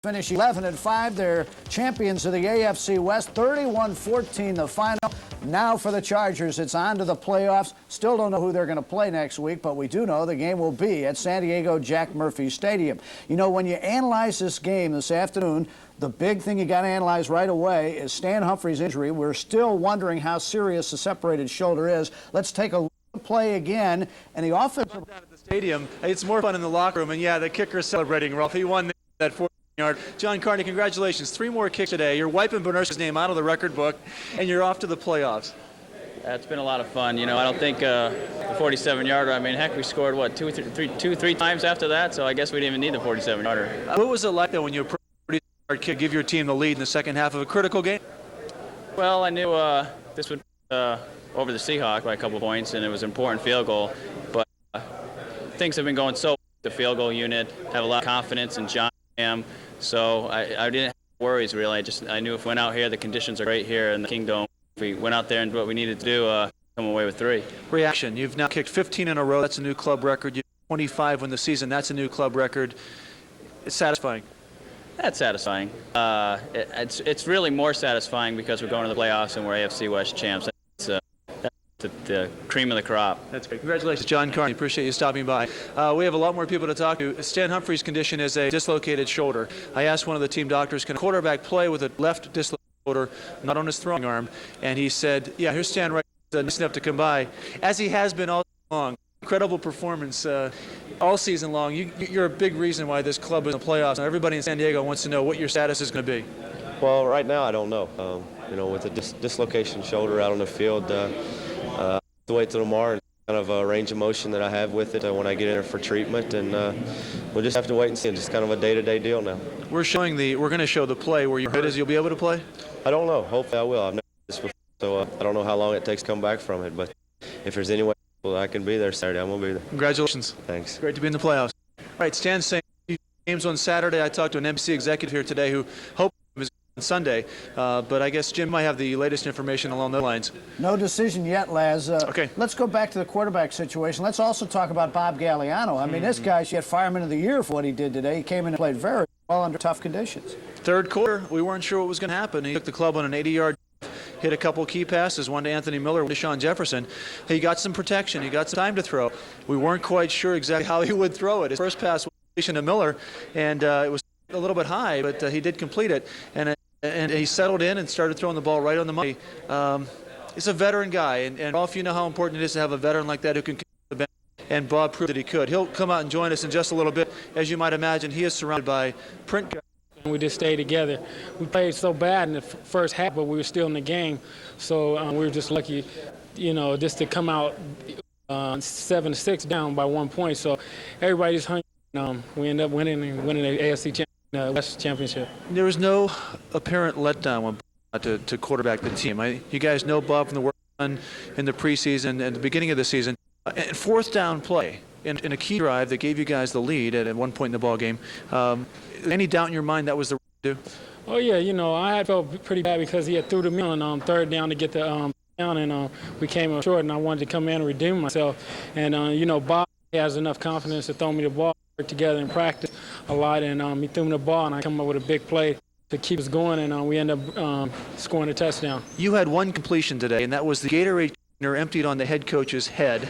Finish 11-5. They're champions of the AFC West. 31-14 the final. Now for the Chargers, it's on to the playoffs. Still don't know who they're going to play next week, but we do know the game will be at San Diego Jack Murphy Stadium. You know, when you analyze this game this afternoon, the big thing you got to analyze right away is Stan Humphries' injury. We're still wondering how serious the separated shoulder is. Let's take a look at the play again. And the offensive down at the stadium, it's more fun in the locker room. And yeah, the kicker's celebrating, Ralph. He won that 14-yard. John Carney, congratulations. 3 more kicks today. You're wiping Berners' name out of the record book, and you're off to the playoffs. It's been a lot of fun. You know, I don't think the 47-yarder, I mean, heck, we scored, what, two, three times after that, so I guess we didn't even need the 47-yarder. What was it like, though, when you approached the 40-yard kick, give your team the lead in the second half of a critical game? Well, I knew this would over the Seahawks by a couple points, and it was an important field goal, but things have been going so well. The field goal unit have a lot of confidence in John, so I didn't have worries, really. I knew if we went out here, the conditions are great here in the Kingdom. If we went out there and did what we needed to do, come away with 3. Reaction. You've now kicked 15 in a row. That's a new club record. You 25 win the season. That's a new club record. It's satisfying. That's satisfying. It's really more satisfying because we're going to the playoffs and we're AFC West champs. That's the cream of the crop. That's great. Congratulations, John Carney. Appreciate you stopping by. We have a lot more people to talk to. Stan Humphries' condition is a dislocated shoulder. I asked one of the team doctors, can a quarterback play with a left dislocated shoulder, not on his throwing arm? And he said, yeah, here's Stan right, nice enough to come by, as he has been all along. Incredible performance all season long. You're a big reason why this club is in the playoffs. And everybody in San Diego wants to know what your status is going to be. Well, right now I don't know. You know, with a dislocation shoulder out on the field, I have to wait till tomorrow and kind of a range of motion that I have with it when I get in there for treatment, and we'll just have to wait and see. It's just kind of a day-to-day deal now. We're going to show the play where your hit is. You'll be able to play? I don't know. Hopefully I will. I've never done this before, so I don't know how long it takes to come back from it. But if there's any way I can be there Saturday, I'm going to be there. Congratulations. Thanks. Great to be in the playoffs. All right, Stan's saying games on Saturday. I talked to an NBC executive here today who hoped it was on Sunday, but I guess Jim might have the latest information along those lines. No decision yet, Laz. Okay. Let's go back to the quarterback situation. Let's also talk about Bob Gagliano. I mean, this guy should get Fireman of the Year for what he did today. He came in and played very well under tough conditions. Third quarter, we weren't sure what was going to happen. He took the club on an 80-yard, hit a couple key passes, one to Anthony Miller, one to Deshaun Jefferson. He got some protection. He got some time to throw. We weren't quite sure exactly how he would throw it. His first pass was to Miller, and it was a little bit high, but he did complete it. And he settled in and started throwing the ball right on the money. He's a veteran guy, and Ralph, you know how important it is to have a veteran like that who can kick the bench, and Bob proved that he could. He'll come out and join us in just a little bit. As you might imagine, he is surrounded by print guys. We just stayed together. We played so bad in the first half, but we were still in the game. So we were just lucky, you know, just to come out 7-6 down by 1 point. So everybody just hung. We ended up winning the AFC West championship. There was no apparent letdown when to quarterback the team. You guys know Bob from the work done in the preseason and the beginning of the season. And fourth down play in a key drive that gave you guys the lead at one point in the ball game. Any doubt in your mind that was the right to do? Oh yeah, you know, I had felt pretty bad because he had threw to me on third down to get the down, and we came up short, and I wanted to come in and redeem myself. And you know, Bob has enough confidence to throw me the ball. Work together in practice a lot, and he threw me the ball, and I come up with a big play to keep us going, and we end up scoring a touchdown. You had one completion today, and that was the Gatorade container emptied on the head coach's head.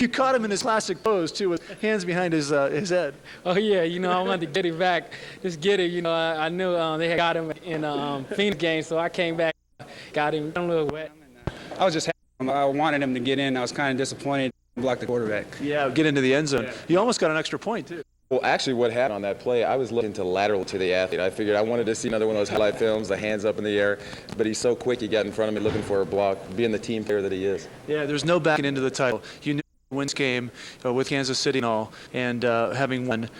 You caught him in his classic pose too, with hands behind his head. Oh yeah, you know, I wanted to get it back, just get it. You know, I knew they had got him in Phoenix game, so I came back, got him a little wet. I was just happy. I wanted him to get in. I was kind of disappointed. Block the quarterback. Yeah, get into the end zone. Yeah. You almost got an extra point, too. Well, actually, what happened on that play, I was looking to lateral to the athlete. I figured I wanted to see another one of those highlight films, the hands up in the air. But he's so quick, he got in front of me looking for a block, being the team player that he is. Yeah, there's no backing into the title. You knew the wins game with Kansas City and all, and having won,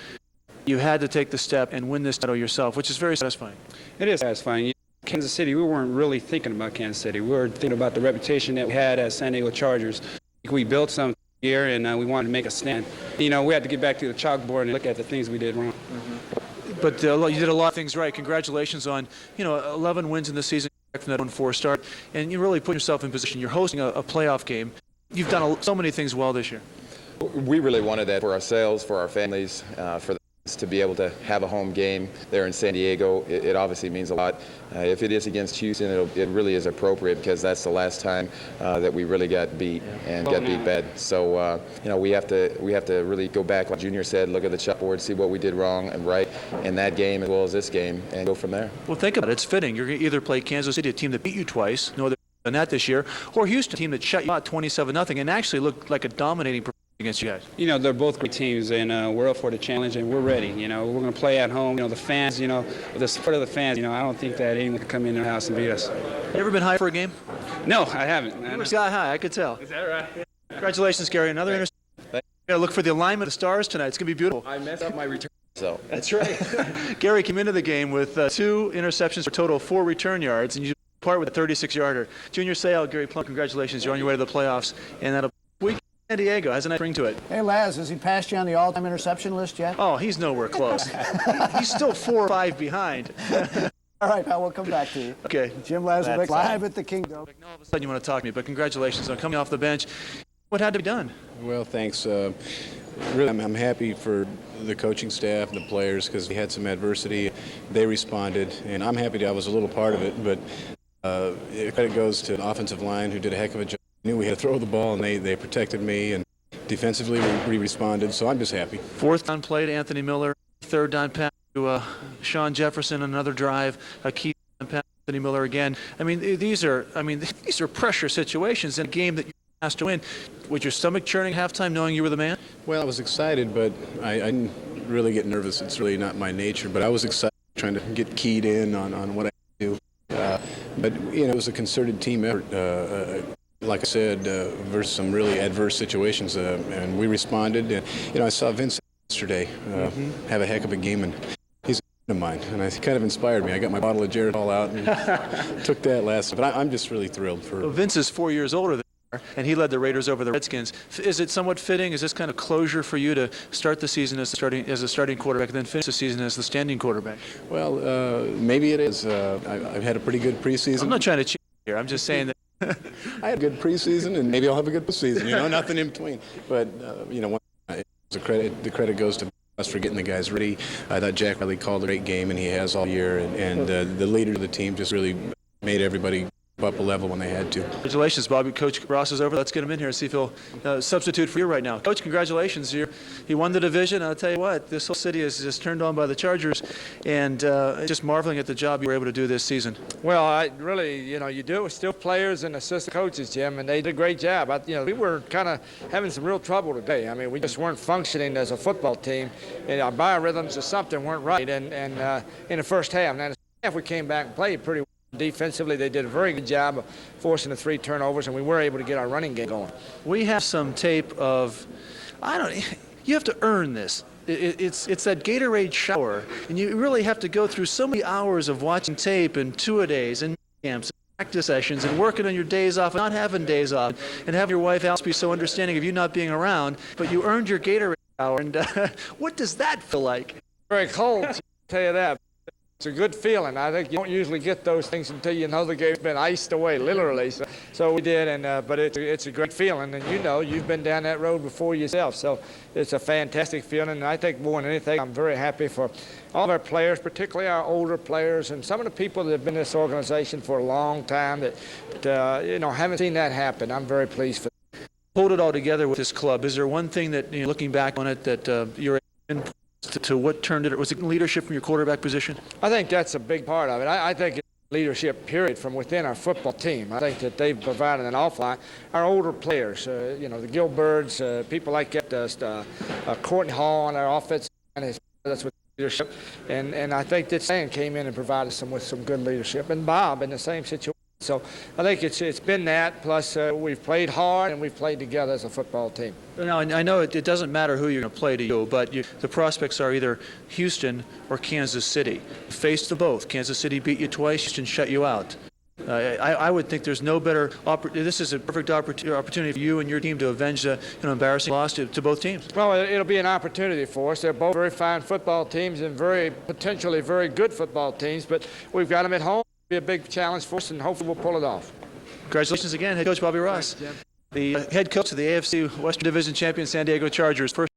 you had to take the step and win this title yourself, which is very satisfying. It is satisfying. Kansas City, we weren't really thinking about Kansas City. We were thinking about the reputation that we had as San Diego Chargers. We built something here, and we wanted to make a stand. You know, we had to get back to the chalkboard and look at the things we did wrong. But you did a lot of things right. Congratulations on, 11 wins in the season from that 1-4 start, and you really put yourself in position. You're hosting a playoff game. You've done so many things well this year. We really wanted that for ourselves, for our families, for the to be able to have a home game there in San Diego. It obviously means a lot. If it is against Houston, it really is appropriate because that's the last time that we really got beat and got beat bad. So we have to really go back, like Junior said, look at the chalkboard, see what we did wrong and right in that game as well as this game, and go from there. Well, think about it. It's fitting. You're going to either play Kansas City, a team that beat you twice, no other than that this year, or Houston, a team that shut you out 27-0 and actually looked like a dominating performance against you guys. They're both great teams, and we're up for the challenge, and we're ready. We're going to play at home. The fans, with the support of the fans, I don't think that anyone can come in their house and beat us. You ever been high for a game? No, I haven't. You were sky high, I could tell. Is that right? Yeah. Congratulations, Gary. Another interception. You got to look for the alignment of the stars tonight. It's going to be beautiful. I messed up my return. So that's right. Gary came into the game with 2 interceptions for a total of 4 return yards, and you part with a 36-yarder. Junior Seau, Gary Plum, congratulations. You're on your way to the playoffs, and that'll week San Diego has a nice ring to it. Hey, Laz, has he passed you on the all-time interception list yet? Oh, he's nowhere close. He's still 4 or 5 behind. All right, pal, we'll come back to you. Okay. Jim Lazovic, live at the Kingdom. All of a sudden you want to talk to me, but congratulations on coming off the bench. What had to be done? Well, thanks. Really, I'm happy for the coaching staff and the players because we had some adversity. They responded, and I'm happy I was a little part of it, but credit goes to the offensive line who did a heck of a job. I knew we had to throw the ball, and they protected me, and defensively we responded, so I'm just happy. 4th down play to Anthony Miller, 3rd down pass to Sean Jefferson, another drive, a key down pass to Anthony Miller again. These are pressure situations in a game that you asked to win. Was your stomach churning halftime knowing you were the man? Well, I was excited, but I didn't really get nervous. It's really not my nature, but I was excited trying to get keyed in on what I do. But it was a concerted team effort, like I said, versus some really adverse situations, and we responded. And I saw Vince yesterday have a heck of a game, and he's a friend of mine, and it kind of inspired me. I got my bottle of Geritol out and took that last. But I'm just really thrilled for. Well, Vince is 4 years older than you are, and he led the Raiders over the Redskins. Is it somewhat fitting? Is this kind of closure for you to start the season as a starting quarterback, and then finish the season as the standing quarterback? Well, maybe it is. I've had a pretty good preseason. I'm not trying to cheat here. I'm just saying that. I had a good preseason, and maybe I'll have a good postseason. Nothing in between. But the credit goes to us for getting the guys ready. I thought Jack Riley called a great game, and he has all year. And the leader of the team just really made everybody up a level when they had to. Congratulations, Bobby. Coach Ross is over. Let's get him in here and see if he'll substitute for you right now. Coach, congratulations. He won the division. I'll tell you what, this whole city is just turned on by the Chargers, and just marveling at the job you were able to do this season. Well, you do it with still players and assistant coaches, Jim, and they did a great job. We were kind of having some real trouble today. We just weren't functioning as a football team, and our biorhythms or something weren't right. And in the first half, now in the second half we came back and played pretty well. Defensively, they did a very good job of forcing the 3 turnovers, and we were able to get our running game going. We have some tape of, you have to earn this. It's that Gatorade shower, and you really have to go through so many hours of watching tape and two-a-days and camps and practice sessions and working on your days off and not having days off, and having your wife Alice be so understanding of you not being around, but you earned your Gatorade shower. And what does that feel like? Very cold, I'll tell you that. It's a good feeling. I think you don't usually get those things until you know the game's been iced away, literally. So we did, but it's a great feeling, and you've been down that road before yourself. So it's a fantastic feeling, and I think more than anything, I'm very happy for all of our players, particularly our older players, and some of the people that have been in this organization for a long time that haven't seen that happen. I'm very pleased for them. Hold it all together with this club. Is there one thing that, looking back on it, that you're in to what turned it? Was it leadership from your quarterback position? I think that's a big part of it. I think it's leadership, period, from within our football team. I think that they've provided an awful lot. Our older players, the Gilberts, people like that, Courtney Hall on our offense, that's with leadership. And I think that Stan came in and provided with some good leadership. And Bob in the same situation. So I think it's been that, plus we've played hard and we've played together as a football team. Now, I know it doesn't matter who you're going to play to you, but the prospects are either Houston or Kansas City. You faced them both. Kansas City beat you twice, Houston shut you out. I would think there's no better this is a perfect opportunity for you and your team to avenge an embarrassing loss to both teams. Well, it'll be an opportunity for us. They're both very fine football teams and potentially very good football teams, but we've got them at home. It'll be a big challenge for us, and hopefully we'll pull it off. Congratulations again, head coach Bobby Ross. The head coach of the AFC Western Division champion San Diego Chargers. First